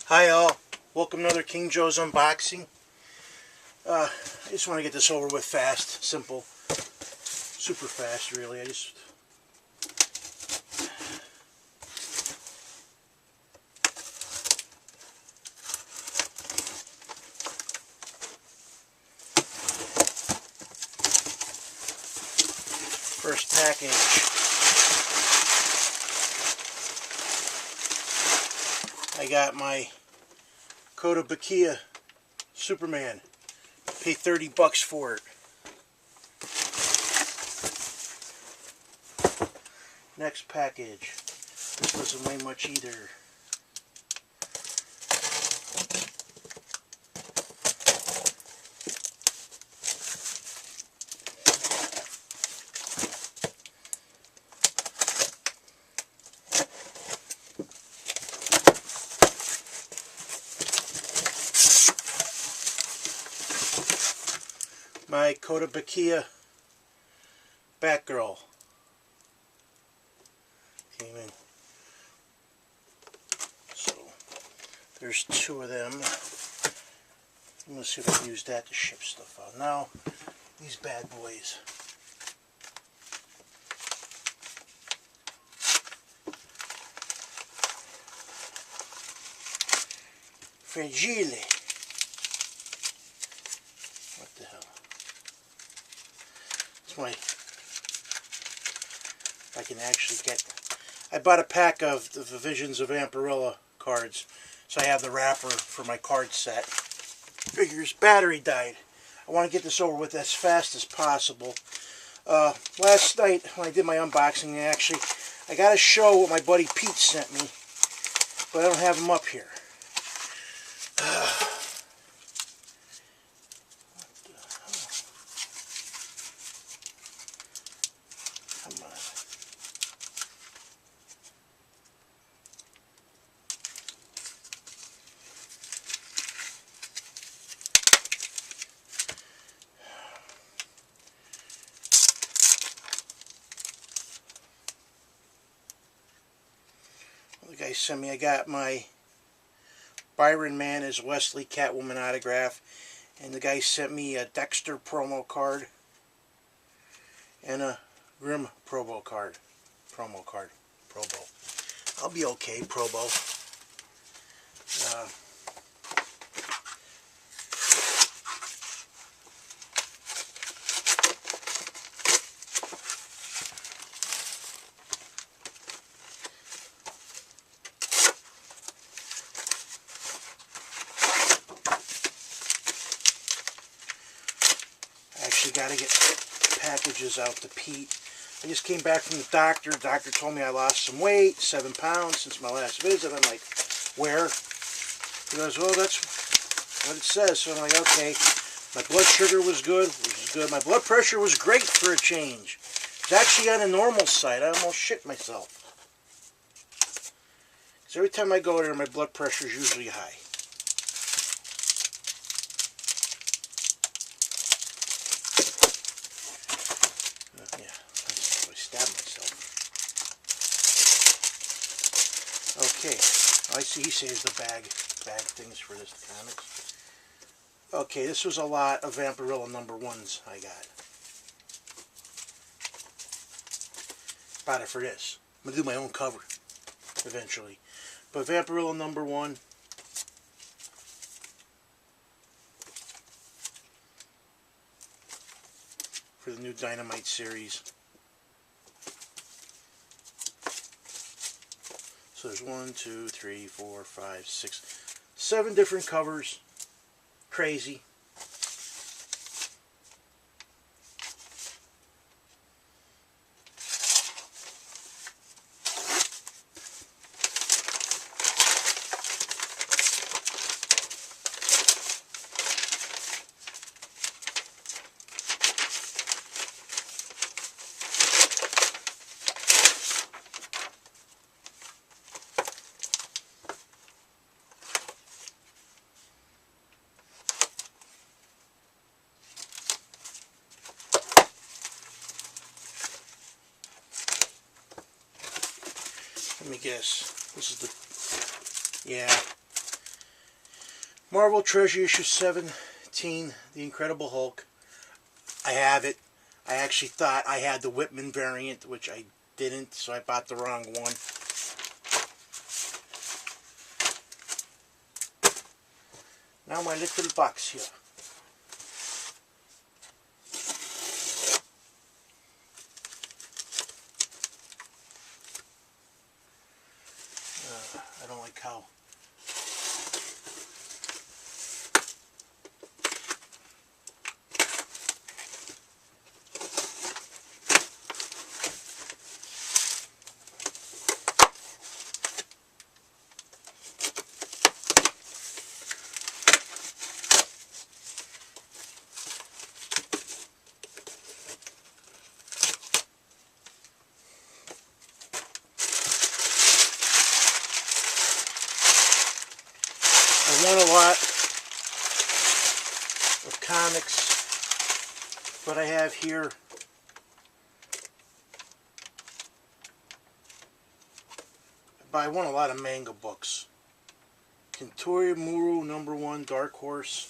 Hi all, welcome to another King Joe's unboxing. I just want to get this over with fast, simple, super fast really. First package. I got my Kotobukiya Superman. Paid $30 for it. Next package. This doesn't weigh much either. My Kotobukiya Batgirl came in. So there's two of them. I'm gonna see if I can use that to ship stuff out. Now these bad boys. Fragile. What the hell? It's my, if I can actually get, I bought a pack of the Visions of Vampirella cards, so I have the wrapper for my card set. Figures, battery died. I want to get this over with as fast as possible. Last night when I did my unboxing, I got to show what my buddy Pete sent me, but I don't have him up here. Come on. The guy sent me, I got my Byron Man as Wesley Catwoman autograph, and the guy sent me a Dexter promo card and a Grimm promo card. Probo. I'll be okay, Probo. Actually got to get packages out to Pete. I just came back from the doctor. The doctor told me I lost some weight, 7 pounds since my last visit. I'm like, where? He goes, well, that's what it says. So I'm like, okay. My blood sugar was good. My blood pressure was great for a change. It's actually on the normal side. I almost shit myself. Because every time I go there, my blood pressure is usually high. Okay, I see he saves the bag things for this comics. Okay, this was a lot of Vampirella #1s I got. Bought it for this. I'm going to do my own cover eventually. But Vampirella #1. For the new Dynamite series. So there's 1, 2, 3, 4, 5, 6, 7 different covers. Crazy. Let me guess. This is the... Yeah. Marvel Treasure Issue 17, The Incredible Hulk. I have it. I actually thought I had the Whitman variant, which I didn't, so I bought the wrong one. Now my little box here. I don't like how I want a lot of comics, but I have here I want a lot of manga books. Kentori Muru #1, Dark Horse.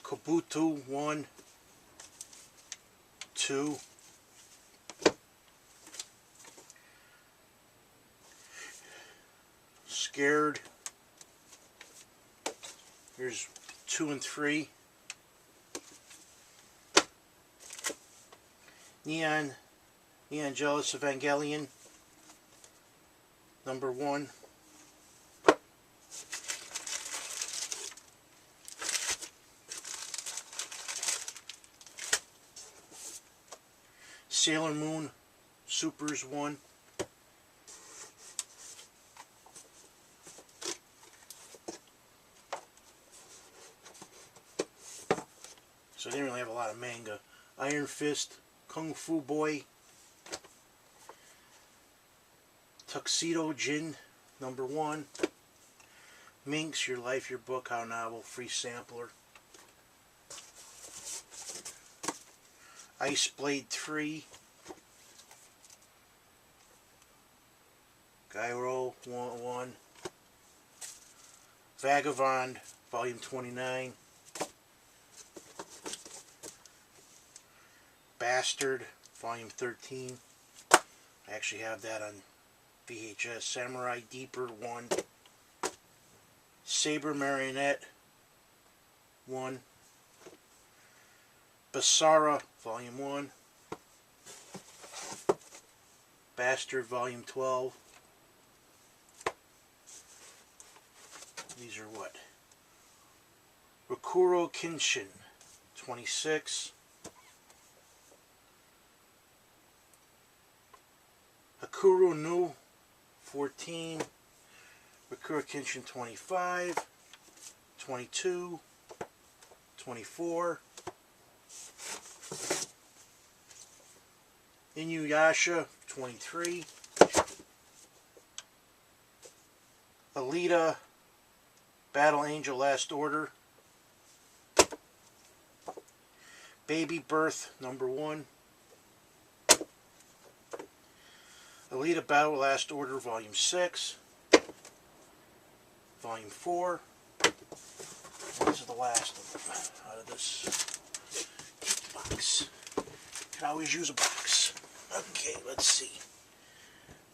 Kabuto 1, 2. Scared. Here's 2 and 3. Neon Genesis Evangelion #1. Sailor Moon Supers 1. So they didn't really have a lot of manga. Iron Fist, Kung Fu Boy, Tuxedo Jin #1, Minx, Your Life, Your Book, How Novel, free sampler. Ice Blade 3, Gyro 1, Vagabond, Volume 29, Bastard, Volume 13. I actually have that on VHS. Samurai Deeper 1. Saber Marionette 1. Basara, Volume 1. Bastard, Volume 12. These are what? Rakuro Kenshin 26. Hakuru no 14, Rakuro Kenshin 25, 22, 24, Inuyasha 23, Alita, Battle Angel Last Order, Baby Birth #1, Alita Battle Last Order Volume 6, Volume 4. These are the last of them out of this box. Could always use a box. Okay, let's see.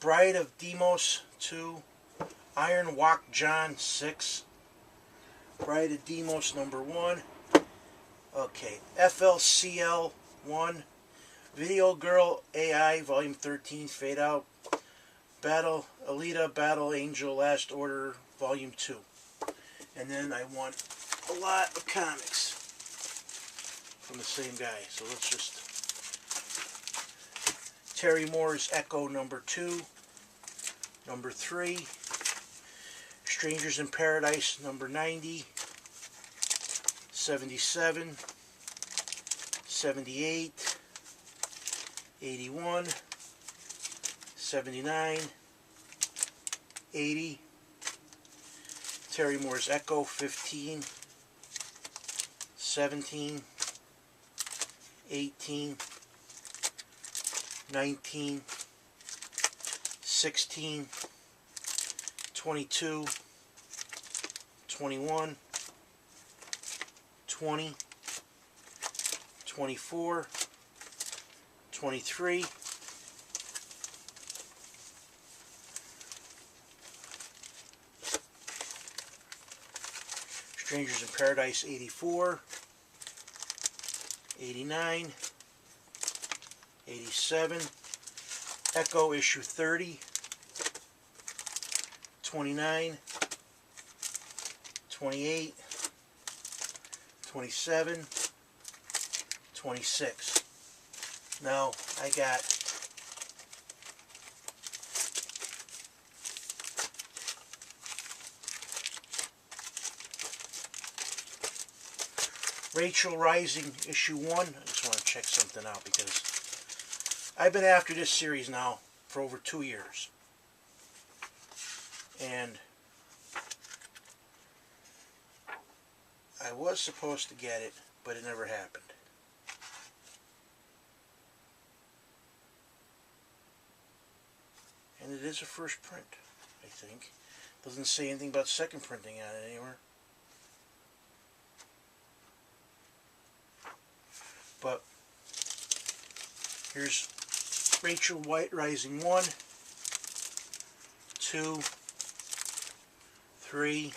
Bride of Demos 2, Iron Walk John 6, Bride of Demos #1. Okay, FLCL 1. Video Girl AI Volume 13, Fade Out. Alita Battle Angel Last Order Volume 2. And then I want a lot of comics from the same guy. So let's just... Terry Moore's Echo #2. #3. Strangers in Paradise #90. 77. 78. 81, 79, 80, Terry Moore's Echo 15, 17, 18, 19, 16, 22, 21, 20, 24, 23, Strangers in Paradise 84, 89, 87, Echo issue 30, 29, 28, 27, 26. Now I got Rachel Rising issue 1. I just want to check something out because I've been after this series now for over 2 years. And I was supposed to get it, but it never happened. And it is a first print, I think. Doesn't say anything about second printing on it anywhere. But here's Rachel White Rising 1, 2, 3,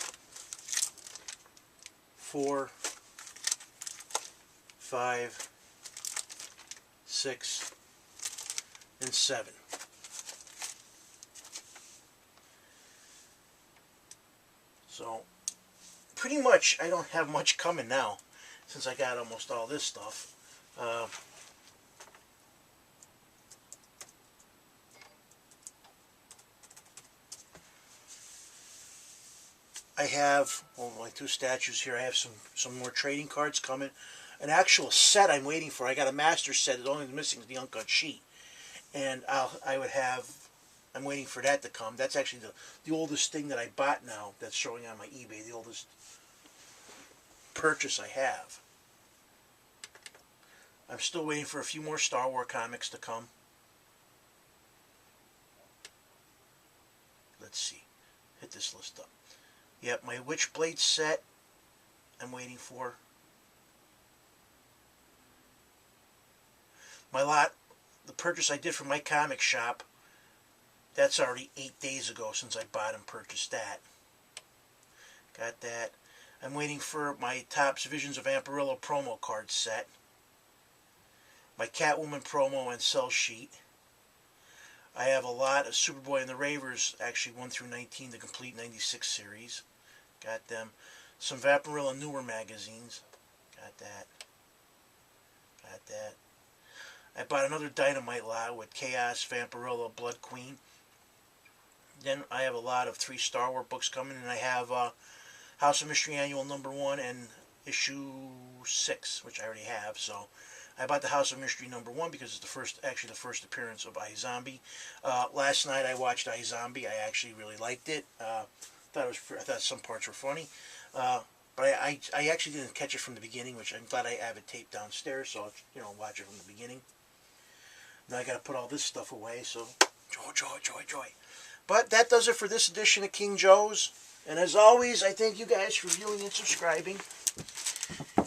4, 5, 6, and 7. So pretty much I don't have much coming now since I got almost all this stuff. I have, well, my 2 statues here. I have some more trading cards coming. An actual set I'm waiting for. I got a master set. The only thing missing is the uncut sheet. And I'm waiting for that to come. That's actually the oldest thing that I bought now that's showing on my eBay. The oldest purchase I have. I'm still waiting for a few more Star Wars comics to come. Let's see. Hit this list up. Yep, my Witchblade set I'm waiting for. The purchase I did from my comic shop, that's already 8 days ago since I bought and purchased that. Got that. I'm waiting for my Topps Visions of Vampirilla promo card set. My Catwoman promo and cell sheet. I have a lot of Superboy and the Ravers, actually 1 through 19, the complete 96 series. Got them. Some Vampirilla newer magazines. Got that. Got that. I bought another Dynamite lot with Chaos, Vampirilla, Blood Queen. Then I have a lot of 3 Star Wars books coming, and I have House of Mystery Annual #1 and issue 6, which I already have. So I bought the House of Mystery #1 because it's the first appearance of iZombie. Last night I watched iZombie. I actually really liked it. I thought some parts were funny. But I actually didn't catch it from the beginning, which I'm glad I have it taped downstairs, so I'll watch it from the beginning. Now I got to put all this stuff away, so joy. But that does it for this edition of King Joe's. And as always, I thank you guys for viewing and subscribing.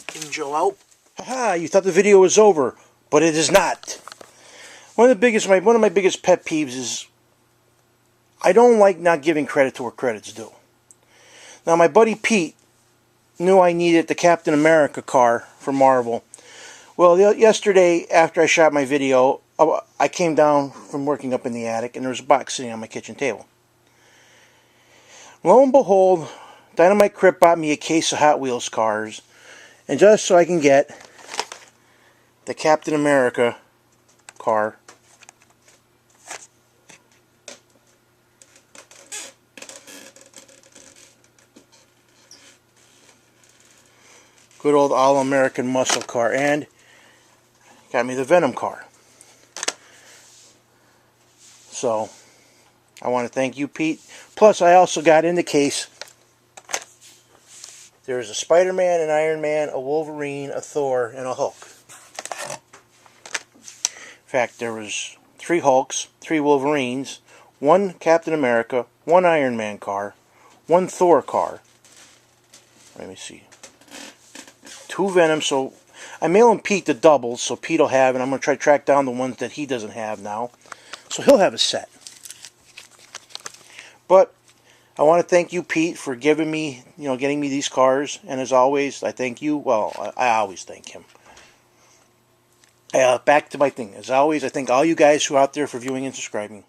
King Joe out. Haha, you thought the video was over, but it is not. One of my biggest pet peeves is I don't like not giving credit to where credit's due. Now my buddy Pete knew I needed the Captain America car for Marvel. Well, yesterday after I shot my video, I came down from working up in the attic and there was a box sitting on my kitchen table. Lo and behold, Dynamite Crip bought me a case of Hot Wheels cars, and just so I can get the Captain America car. Good old All-American muscle car, and got me the Venom car. So I want to thank you, Pete. Plus, I also got in the case, there's a Spider-Man, an Iron Man, a Wolverine, a Thor, and a Hulk. In fact, there was 3 Hulks, 3 Wolverines, 1 Captain America, 1 Iron Man car, 1 Thor car, Let me see. 2 Venoms, so I mail him Pete the doubles, so Pete will have, and I'm going to try to track down the ones that he doesn't have now. So he'll have a set. But I want to thank you, Pete, for giving me, getting me these cars. And as always, I thank you. Well, I always thank him. Back to my thing. As always, I thank all you guys who are out there for viewing and subscribing.